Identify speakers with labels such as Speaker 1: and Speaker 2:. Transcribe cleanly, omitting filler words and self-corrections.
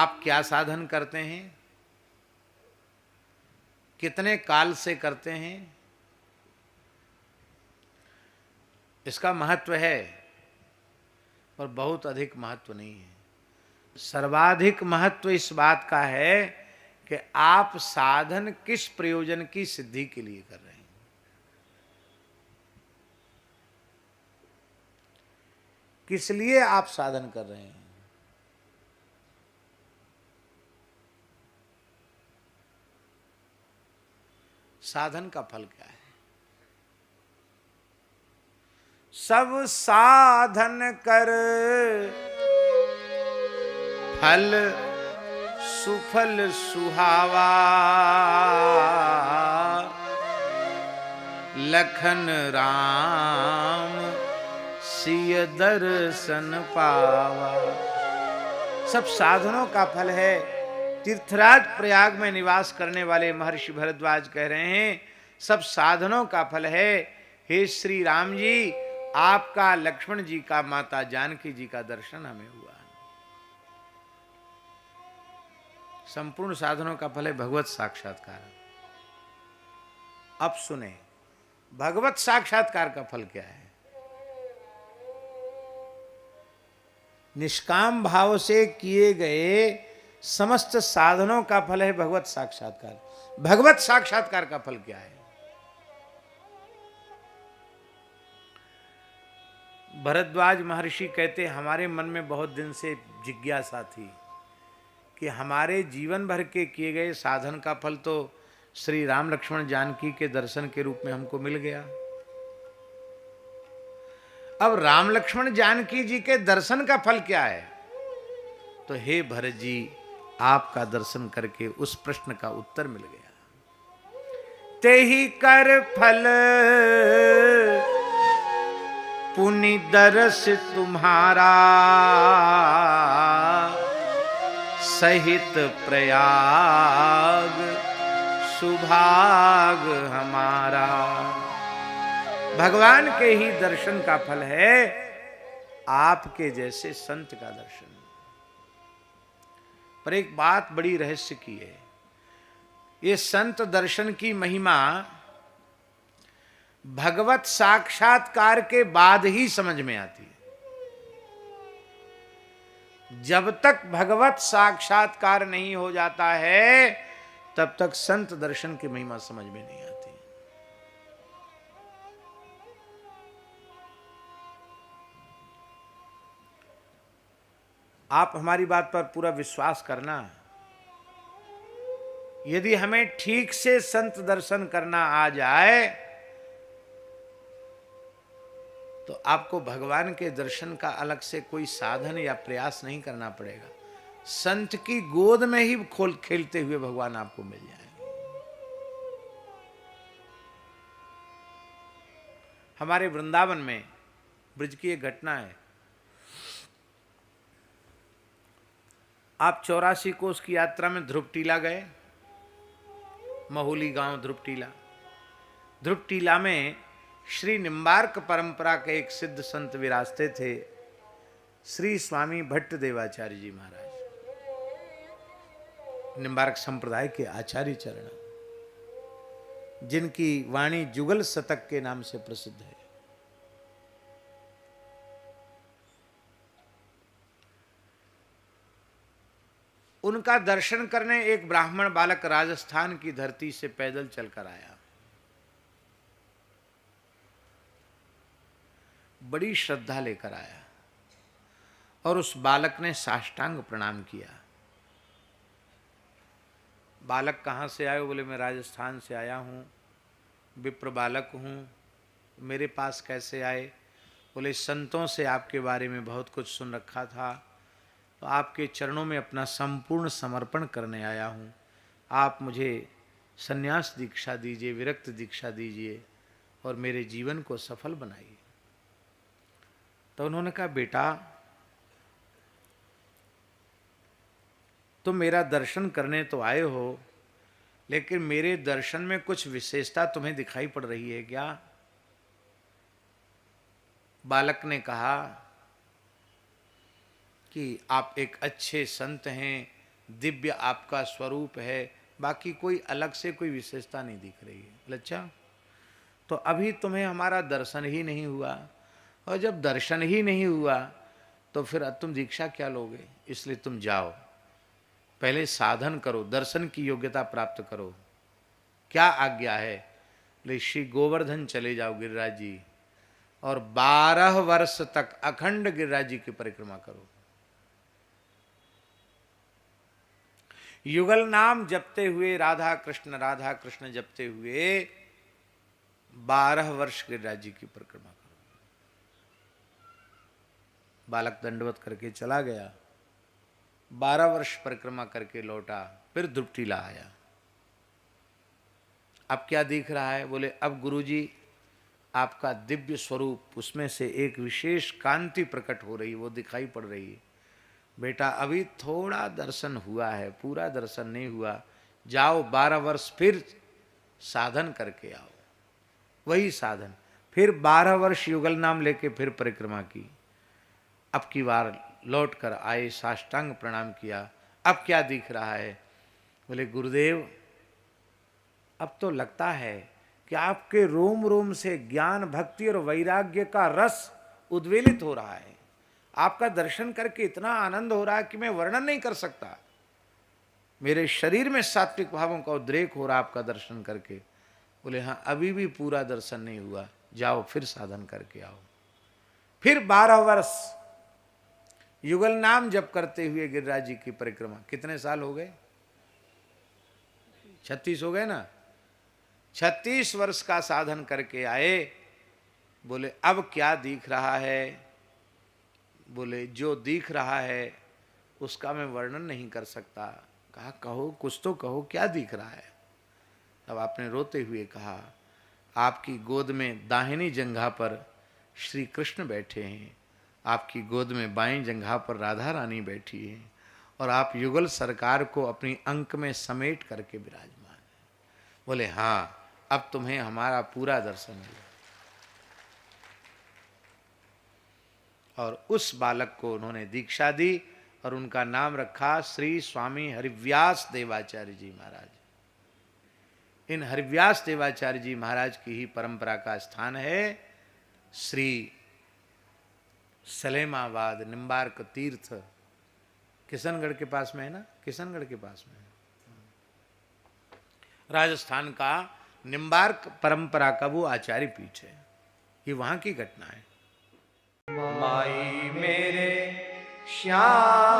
Speaker 1: आप क्या साधन करते हैं, कितने काल से करते हैं, इसका महत्व है, पर बहुत अधिक महत्व नहीं है। सर्वाधिक महत्व इस बात का है कि आप साधन किस प्रयोजन की सिद्धि के लिए कर रहे हैं। किस लिए आप साधन कर रहे हैं। साधन का फल क्या है। सब साधन कर फल सुफल सुहावा, लखन राम सिय दर्शन पावा। सब साधनों का फल है। तीर्थराज प्रयाग में निवास करने वाले महर्षि भरद्वाज कह रहे हैं, सब साधनों का फल है। हे श्री राम जी, आपका, लक्ष्मण जी का, माता जानकी जी का दर्शन हमें हुआ। संपूर्ण साधनों का फल है भगवत साक्षात्कार। अब सुने, भगवत साक्षात्कार का फल क्या है। निष्काम भाव से किए गए समस्त साधनों का फल है भगवत साक्षात्कार। भगवत साक्षात्कार का फल क्या है। भरद्वाज महर्षि कहते, हमारे मन में बहुत दिन से जिज्ञासा थी कि हमारे जीवन भर के किए गए साधन का फल तो श्री राम लक्ष्मण जानकी के दर्शन के रूप में हमको मिल गया। अब राम लक्ष्मण जानकी जी के दर्शन का फल क्या है। तो हे भरत जी, आपका दर्शन करके उस प्रश्न का उत्तर मिल गया। ते ही कर फल पुनि दर्श तुम्हारा, सहित प्रयाग सुभाग हमारा। भगवान के ही दर्शन का फल है आपके जैसे संत का दर्शन। पर एक बात बड़ी रहस्य की है, ये संत दर्शन की महिमा भगवत साक्षात्कार के बाद ही समझ में आती है। जब तक भगवत साक्षात्कार नहीं हो जाता है, तब तक संत दर्शन की महिमा समझ में नहीं आती। आप हमारी बात पर पूरा विश्वास करना, यदि हमें ठीक से संत दर्शन करना आ जाए तो आपको भगवान के दर्शन का अलग से कोई साधन या प्रयास नहीं करना पड़ेगा। संत की गोद में ही खेलते हुए भगवान आपको मिल जाएंगे। हमारे वृंदावन में ब्रज की एक घटना है। आप 84 कोस की यात्रा में ध्रुवटीला गए, महुली गांव ध्रुवटीला। ध्रुवटीला में श्री निम्बार्क परंपरा के एक सिद्ध संत विराजते थे, श्री स्वामी भट्ट देवाचार्य जी महाराज, निम्बार्क संप्रदाय के आचार्य चरण, जिनकी वाणी जुगल शतक के नाम से प्रसिद्ध है। उनका दर्शन करने एक ब्राह्मण बालक राजस्थान की धरती से पैदल चलकर आया। बड़ी श्रद्धा लेकर आया और उस बालक ने साष्टांग प्रणाम किया। बालक कहाँ से आए? बोले मैं राजस्थान से आया हूँ, विप्र बालक हूँ, मेरे पास कैसे आए? बोले संतों से आपके बारे में बहुत कुछ सुन रखा था, तो आपके चरणों में अपना संपूर्ण समर्पण करने आया हूँ। आप मुझे संन्यास दीक्षा दीजिए, विरक्त दीक्षा दीजिए और मेरे जीवन को सफल बनाइए। तो उन्होंने कहा, बेटा तुम मेरा दर्शन करने तो आए हो, लेकिन मेरे दर्शन में कुछ विशेषता तुम्हें दिखाई पड़ रही है क्या? बालक ने कहा कि आप एक अच्छे संत हैं, दिव्य आपका स्वरूप है, बाकी कोई अलग से कोई विशेषता नहीं दिख रही है। बोले अच्छा, तो अभी तुम्हें हमारा दर्शन ही नहीं हुआ, और जब दर्शन ही नहीं हुआ तो फिर तुम दीक्षा क्या लोगे? इसलिए तुम जाओ, पहले साधन करो, दर्शन की योग्यता प्राप्त करो। क्या आज्ञा है? ले श्री गोवर्धन चले जाओ गिरिराज जी, और 12 वर्ष तक अखंड गिरिराज जी की परिक्रमा करो। युगल नाम जपते हुए राधा कृष्ण जपते हुए 12 वर्ष गिरिराज जी की परिक्रमा करो। बालक दंडवत करके चला गया, 12 वर्ष परिक्रमा करके लौटा, फिर द्रुपटिला आया। अब क्या दिख रहा है? बोले अब गुरुजी आपका दिव्य स्वरूप, उसमें से एक विशेष कांति प्रकट हो रही, वो दिखाई पड़ रही है। बेटा अभी थोड़ा दर्शन हुआ है, पूरा दर्शन नहीं हुआ, जाओ 12 वर्ष फिर साधन करके आओ। वही साधन, फिर 12 वर्ष युगल नाम लेके फिर परिक्रमा की। अब की बार लौट कर आए, साष्टांग प्रणाम किया। अब क्या दिख रहा है? बोले गुरुदेव अब तो लगता है कि आपके रोम रोम से ज्ञान, भक्ति और वैराग्य का रस उद्वेलित हो रहा है। आपका दर्शन करके इतना आनंद हो रहा है कि मैं वर्णन नहीं कर सकता। मेरे शरीर में सात्विक भावों का उद्रेक हो रहा आपका दर्शन करके। बोले हाँ, अभी भी पूरा दर्शन नहीं हुआ, जाओ फिर साधन करके आओ। फिर 12 वर्ष युगल नाम जप करते हुए गिरिराज जी की परिक्रमा। कितने साल हो गए? 36 हो गए ना। 36 वर्ष का साधन करके आए। बोले अब क्या दिख रहा है? बोले जो दिख रहा है उसका मैं वर्णन नहीं कर सकता। कहा कहो, कुछ तो कहो, क्या दिख रहा है? तब आपने रोते हुए कहा, आपकी गोद में दाहिनी जंघा पर श्री कृष्ण बैठे हैं, आपकी गोद में बाईं जंघा पर राधा रानी बैठी हैं, और आप युगल सरकार को अपनी अंक में समेट करके विराजमान हैं। बोले हाँ, अब तुम्हें हमारा पूरा दर्शन हुआ। और उस बालक को उन्होंने दीक्षा दी और उनका नाम रखा श्री स्वामी हरिव्यास देवाचार्य जी महाराज। इन हरिव्यास देवाचार्य जी महाराज की ही परंपरा का स्थान है श्री सलेमाबाद निम्बार्क तीर्थ, किशनगढ़ के पास में है ना, किशनगढ़ के पास में है। राजस्थान का निम्बार्क परंपरा का वो आचार्य पीठ है। ये वहां की घटना है।
Speaker 2: माई मेरे श्याम